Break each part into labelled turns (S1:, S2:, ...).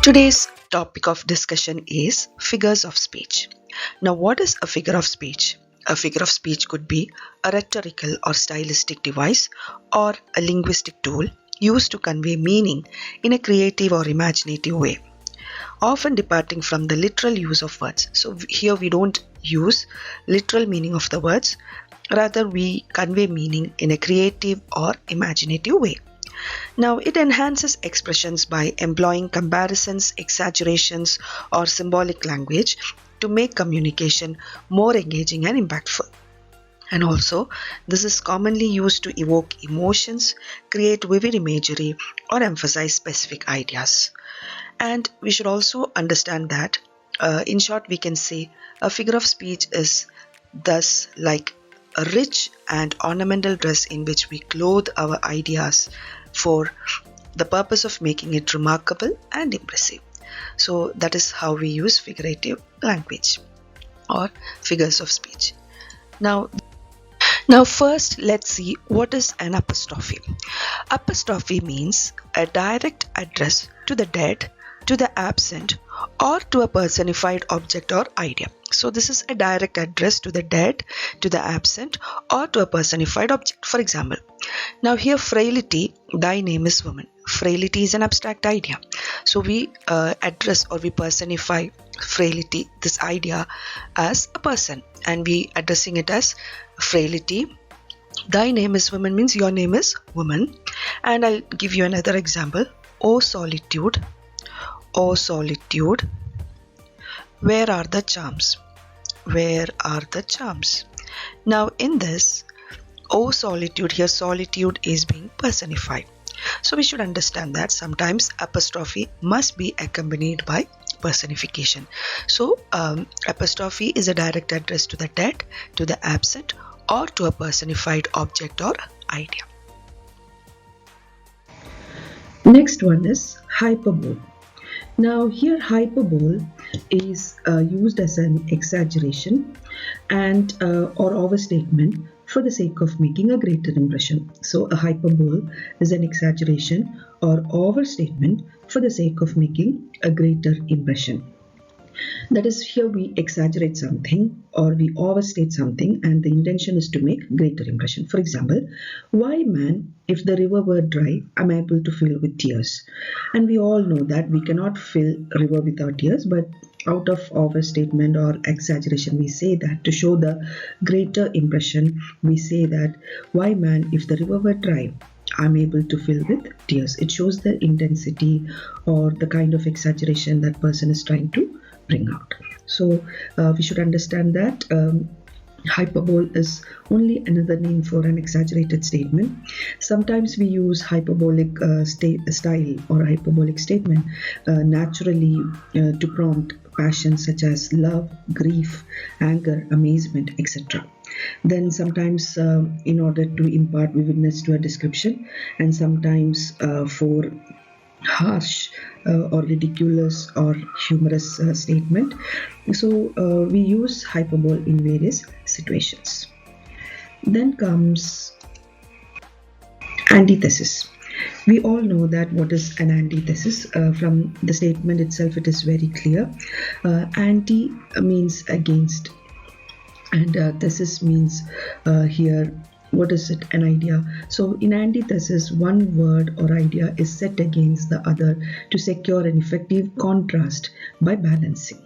S1: Today's topic of discussion is figures of speech. Now, what is a figure of speech? A figure of speech could be a rhetorical or stylistic device or a linguistic tool used to convey meaning in a creative or imaginative way, often departing from the literal use of words. So here we don't use literal meaning of the words, rather we convey meaning in a creative or imaginative way. Now, it enhances expressions by employing comparisons, exaggerations, or symbolic language to make communication more engaging and impactful. And also, this is commonly used to evoke emotions, create vivid imagery, or emphasize specific ideas. And we should also understand that, in short, we can say a figure of speech is thus like a rich and ornamental dress in which we clothe our ideas for the purpose of making it remarkable and impressive. So that is how we use figurative language or figures of speech. Now first let's see what is an apostrophe. Apostrophe means a direct address to the dead, to the absent, or to a personified object or idea. So this is a direct address to the dead, to the absent, or to a personified object. For example, now here frailty, thy name is woman. Frailty is an abstract idea. So we address or we personify frailty, this idea, as a person, and we addressing it as frailty. Thy name is woman means your name is woman. And I'll give you another example. O solitude, O solitude, where are the charms? Where are the charms? Now in this, O solitude, here solitude is being personified. So we should understand that sometimes apostrophe must be accompanied by personification. So apostrophe is a direct address to the dead, to the absent, or to a personified object or idea. Next one is hyperbole. Now here hyperbole is used as an exaggeration and or overstatement for the sake of making a greater impression. So a hyperbole is an exaggeration or overstatement for the sake of making a greater impression. That is, here we exaggerate something or we overstate something and the intention is to make greater impression. For example, why man, if the river were dry, am able to fill with tears? And we all know that we cannot fill a river without tears, but out of overstatement or exaggeration we say that to show the greater impression, we say that why man, if the river were dry, I'm able to fill with tears. It shows the intensity or the kind of exaggeration that person is trying to bring out. So we should understand that hyperbole is only another name for an exaggerated statement. Sometimes we use hyperbolic style or hyperbolic statement naturally to prompt passions such as love, grief, anger, amazement, etc. Then sometimes in order to impart vividness to a description, and sometimes for harsh or ridiculous or humorous statement. So we use hyperbole in various situations. Then comes antithesis. We all know that what is an antithesis. From the statement itself it is very clear. Anti means against, and thesis means here what is it? An idea. So in antithesis, one word or idea is set against the other to secure an effective contrast by balancing.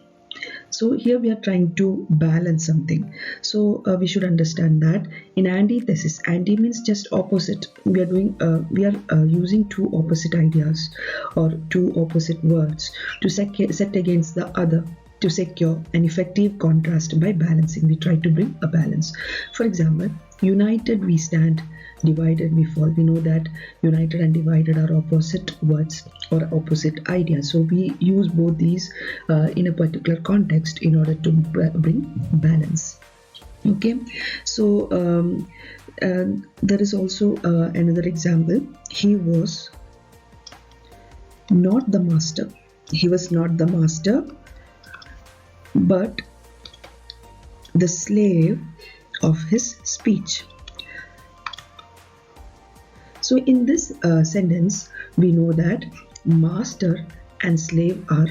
S1: So here we are trying to balance something. So we should understand that in antithesis, anti means just opposite. We are using two opposite ideas or two opposite words to set against the other to secure an effective contrast by balancing. We try to bring a balance. For example, united we stand, divided we fall. We know that united and divided are opposite words or opposite ideas. So we use both these in a particular context in order to bring balance. Okay, so there is also another example. He was not the master. He was not the master, but the slave of his speech. So in this sentence, we know that master and slave are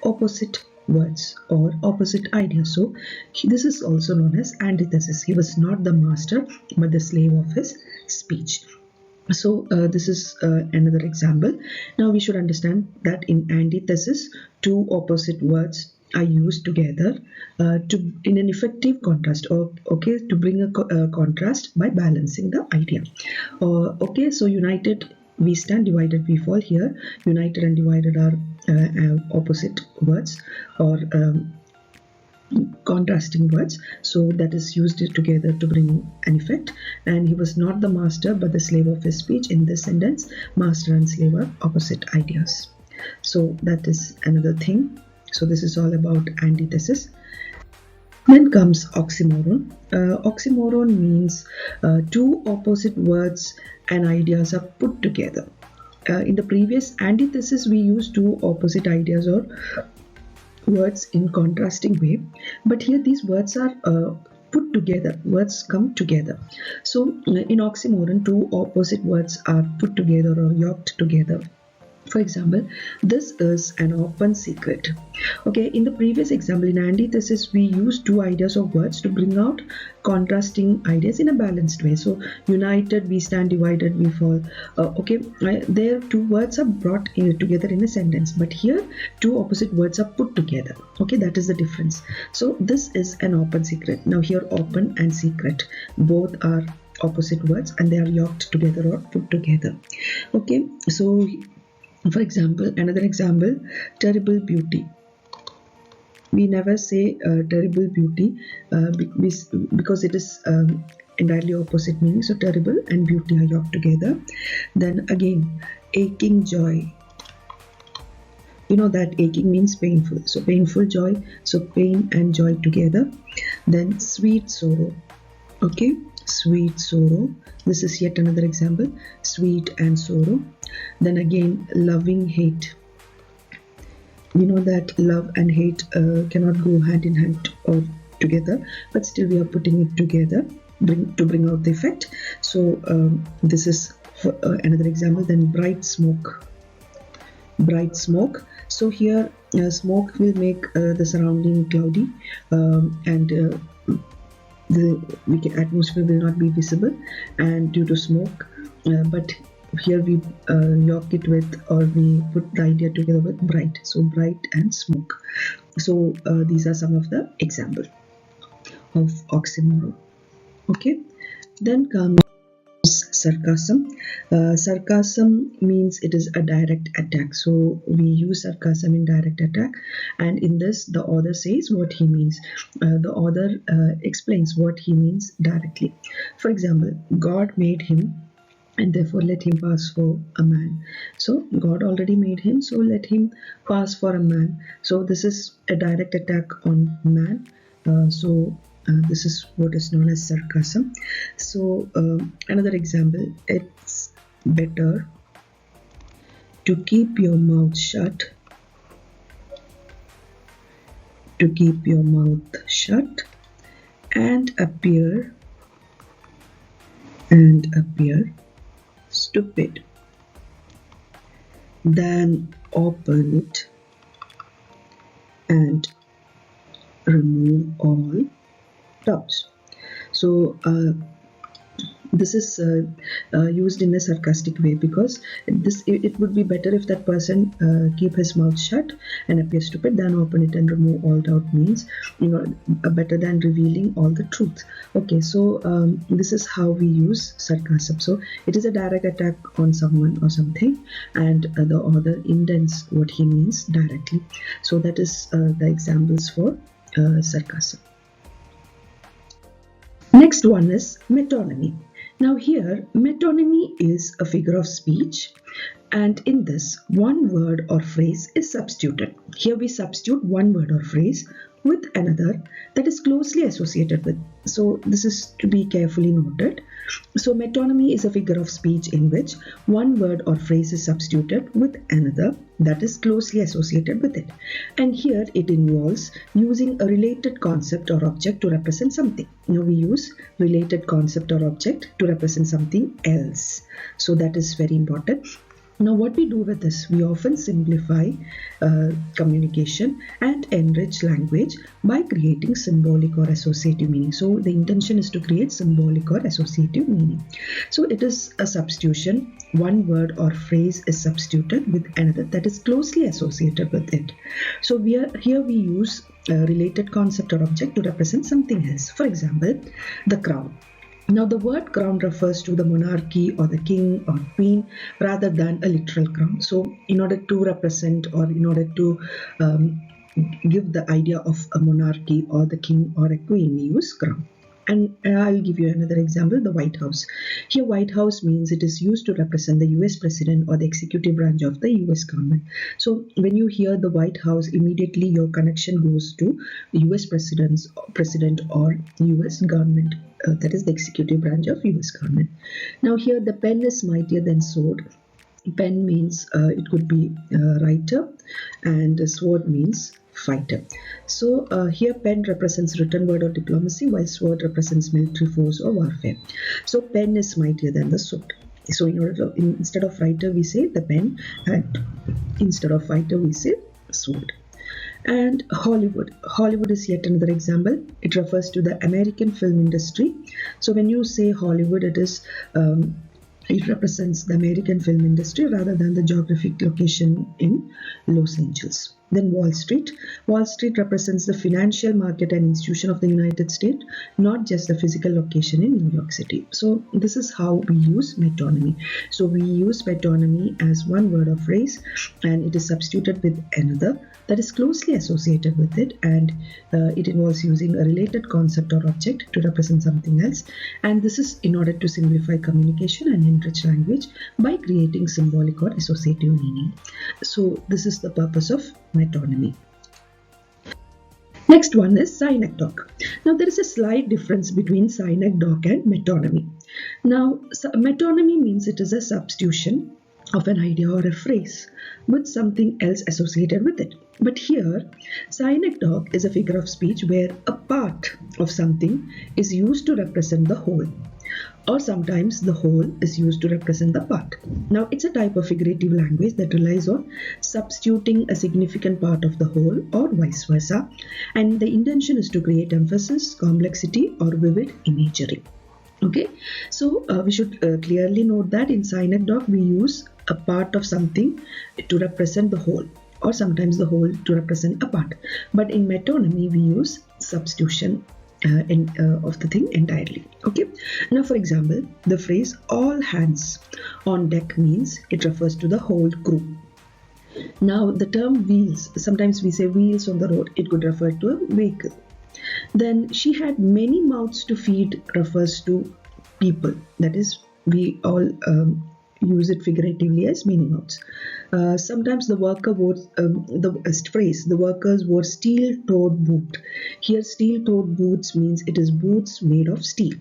S1: opposite words or opposite ideas. So this is also known as antithesis. He was not the master but the slave of his speech. So this is another example. Now we should understand that in antithesis, two opposite words are used together in an effective contrast, or to bring a contrast by balancing the idea. So united we stand, divided we fall. Here united and divided are opposite words or contrasting words, so that is used together to bring an effect. And he was not the master but the slave of his speech. In this sentence, master and slave are opposite ideas. So that is another thing. So this is all about antithesis. Then comes oxymoron. Oxymoron means two opposite words and ideas are put together. In the previous antithesis, we used two opposite ideas or words in contrasting way, but here these words are put together, words come together. So in oxymoron, two opposite words are put together or yoked together. For example, this is an open secret. Okay, in the previous example, in antithesis, we use two ideas or words to bring out contrasting ideas in a balanced way. So united we stand, divided we fall. There two words are brought together in a sentence, but here two opposite words are put together. Okay, that is the difference. So this is an open secret. Now here open and secret both are opposite words and they are yoked together or put together. Okay, so for example, another example, terrible beauty. We never say terrible beauty because it is entirely opposite meaning. So terrible and beauty are yoked together. Then again, aching joy. You know that aching means painful. So painful joy. So pain and joy together. Then sweet sorrow. Okay, sweet sorrow. This is yet another example, sweet and sorrow. Then again, loving hate. We know that love and hate cannot go hand in hand or together, but still we are putting it together to bring out the effect. So this is another example. Then bright smoke. Bright smoke. So here smoke will make the surrounding cloudy and the atmosphere will not be visible and due to smoke, but here we yoke it with, or we put the idea together with bright. So bright and smoke. So these are some of the examples of oxymoron. Okay, then comes sarcasm. Sarcasm means it is a direct attack. So we use sarcasm in direct attack, and in this the author says what he means. The author explains what he means directly. For example, God made him and therefore let him pass for a man. So God already made him, so let him pass for a man. So this is a direct attack on man. This is what is known as sarcasm. So another example, it's better to keep your mouth shut, and appear stupid than open it and remove all doubts. So this is used in a sarcastic way, because it would be better if that person keep his mouth shut and appear stupid than open it and remove all doubt, means better than revealing all the truth. Okay, so this is how we use sarcasm. So it is a direct attack on someone or something, and the author intends what he means directly. So that is the examples for sarcasm. Next one is metonymy. Now here, metonymy is a figure of speech, and in this, one word or phrase is substituted. Here we substitute one word or phrase with another that is closely associated with. So this is to be carefully noted. So metonymy is a figure of speech in which one word or phrase is substituted with another that is closely associated with it. And here it involves using a related concept or object to represent something. Now we use related concept or object to represent something else. So that is very important. Now, what we do with this, we often simplify communication and enrich language by creating symbolic or associative meaning. So, the intention is to create symbolic or associative meaning. So, it is a substitution. One word or phrase is substituted with another that is closely associated with it. So, here we use a related concept or object to represent something else. For example, the crown. Now, the word crown refers to the monarchy or the king or queen rather than a literal crown. So, in order to represent or in order to give the idea of a monarchy or the king or a queen, we use crown. And I'll give you another example, the White House. Here, White House means it is used to represent the US president or the executive branch of the US government. So, when you hear the White House, immediately your connection goes to US president or US government. That is the executive branch of US government. Now, here the pen is mightier than sword. Pen means it could be writer, and sword means fighter. So here pen represents written word or diplomacy, while sword represents military force or warfare. So pen is mightier than the sword. So instead of writer we say the pen, and instead of fighter we say sword. And Hollywood. Hollywood is yet another example. It refers to the American film industry. So when you say Hollywood, it represents the American film industry rather than the geographic location in Los Angeles. Then Wall Street. Wall Street represents the financial market and institution of the United States, not just the physical location in New York City. So this is how we use metonymy. So we use metonymy as one word or phrase, and it is substituted with another that is closely associated with it, and it involves using a related concept or object to represent something else. And this is in order to simplify communication and enrich language by creating symbolic or associative meaning. So this is the purpose of metonymy. Next one is synecdoche. Now there is a slight difference between synecdoche and metonymy. Now metonymy means it is a substitution of an idea or a phrase with something else associated with it. But here, synecdoche is a figure of speech where a part of something is used to represent the whole, or sometimes the whole is used to represent the part. Now, it's a type of figurative language that relies on substituting a significant part of the whole or vice versa, and the intention is to create emphasis, complexity, or vivid imagery. Okay, so we should clearly note that in synecdoche we use a part of something to represent the whole, or sometimes the whole to represent a part. But in metonymy we use substitution of the thing entirely. Okay, now for example, the phrase all hands on deck means it refers to the whole crew. Now the term wheels, sometimes we say wheels on the road, it could refer to a vehicle. Then she had many mouths to feed refers to people, that is we all use it figuratively as many mouths. Sometimes the worker wore the phrase the workers wore steel-toed boot. Here steel-toed boots means it is boots made of steel.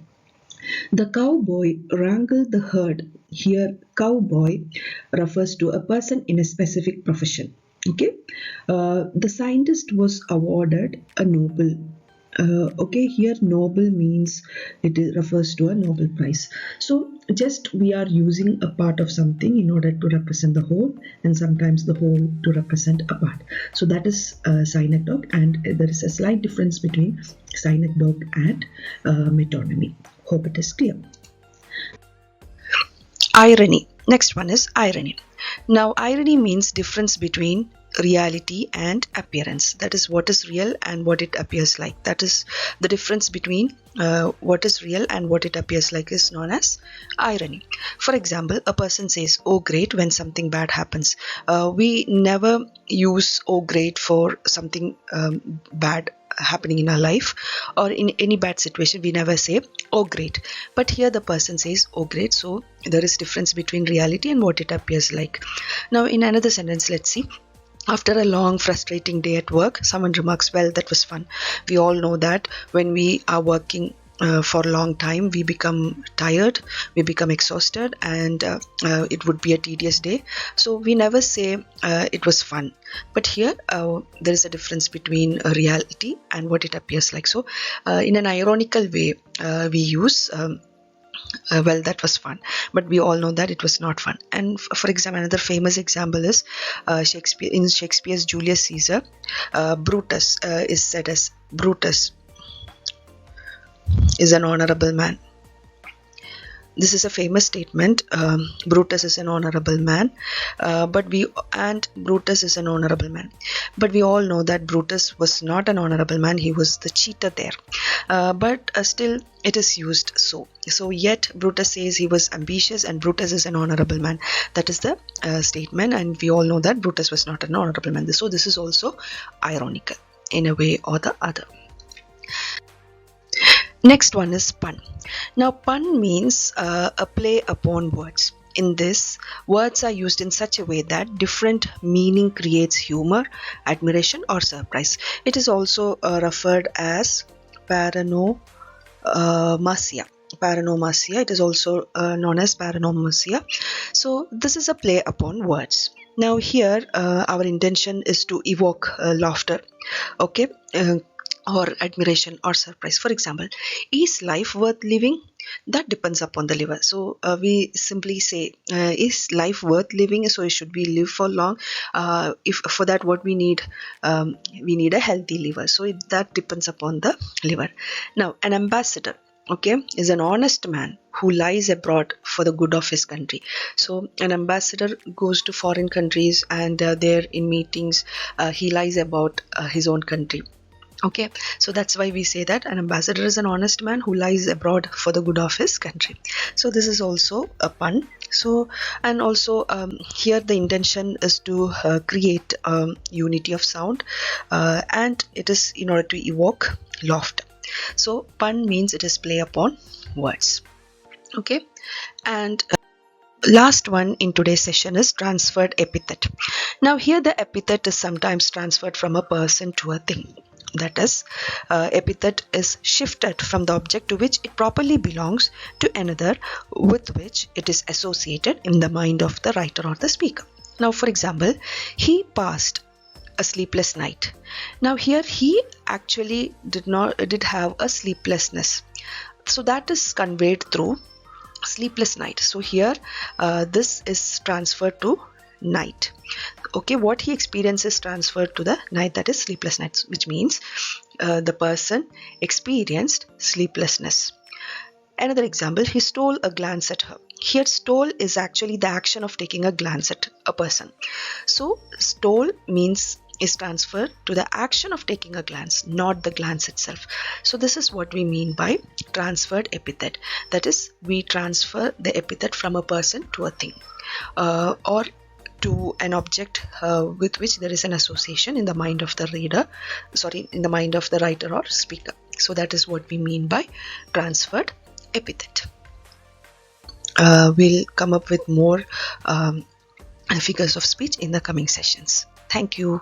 S1: The cowboy wrangled the herd. Here cowboy refers to a person in a specific profession. Okay, the scientist was awarded a Nobel. Okay, here Nobel means it refers to a Nobel Prize. So just we are using a part of something in order to represent the whole, and sometimes the whole to represent a part. So that is synecdoche, and there is a slight difference between synecdoche and metonymy. Hope it is clear. Irony. Next one is irony. Now irony means difference between reality and appearance. That is what is real and what it appears like. That is the difference between what is real and what it appears like is known as irony. For example, a person says oh great when something bad happens. We never use oh great for something bad happening in our life or in any bad situation. We never say oh great, but here the person says oh great, so there is difference between reality and what it appears like. Now in another sentence, let's see. After a long frustrating day at work, someone remarks, well, that was fun. We all know that when we are working for a long time, we become tired, we become exhausted, and it would be a tedious day. So we never say it was fun. But here there is a difference between reality and what it appears like. So in an ironical way, we use well, that was fun, but we all know that it was not fun. And for example, another famous example is Shakespeare. In Shakespeare's Julius Caesar, Brutus is said as Brutus is an honorable man. This is a famous statement. Brutus is an honorable man, Brutus is an honorable man. But we all know that Brutus was not an honorable man. He was the cheater there. But still, it is used so. So yet Brutus says he was ambitious, and Brutus is an honorable man. That is the statement, and we all know that Brutus was not an honorable man. So this is also ironical in a way or the other. Next one is pun. Now, pun means a play upon words. In this, words are used in such a way that different meaning creates humor, admiration, or surprise. It is also referred as paronomasia. It is also known as paronomasia. So, this is a play upon words. Now, here our intention is to evoke laughter. Okay. Or admiration or surprise. For example, is life worth living? That depends upon the liver. So we simply say, is life worth living? So should we live for long? If for that, what we need a healthy liver. So that depends upon the liver. Now, an ambassador, okay, is an honest man who lies abroad for the good of his country. So an ambassador goes to foreign countries, and there in meetings he lies about his own country. Okay, so that's why we say that an ambassador is an honest man who lies abroad for the good of his country. So this is also a pun. So, and also here the intention is to create unity of sound, and it is in order to evoke laughter. So pun means it is play upon words. Okay, and last one in today's session is transferred epithet. Now here the epithet is sometimes transferred from a person to a thing. That is, epithet is shifted from the object to which it properly belongs to another with which it is associated in the mind of the writer or the speaker. Now, for example, he passed a sleepless night. Now here he actually did have a sleeplessness. So that is conveyed through sleepless night. So here this is transferred to night. Okay, what he experiences transferred to the night, that is sleepless nights, which means the person experienced sleeplessness. Another example, he stole a glance at her. Here stole is actually the action of taking a glance at a person. So stole means is transferred to the action of taking a glance, not the glance itself. So this is what we mean by transferred epithet. That is, we transfer the epithet from a person to a thing, or to an object with which there is an association in the mind of the in the mind of the writer or speaker. So that is what we mean by transferred epithet. We'll come up with more figures of speech in the coming sessions. Thank you.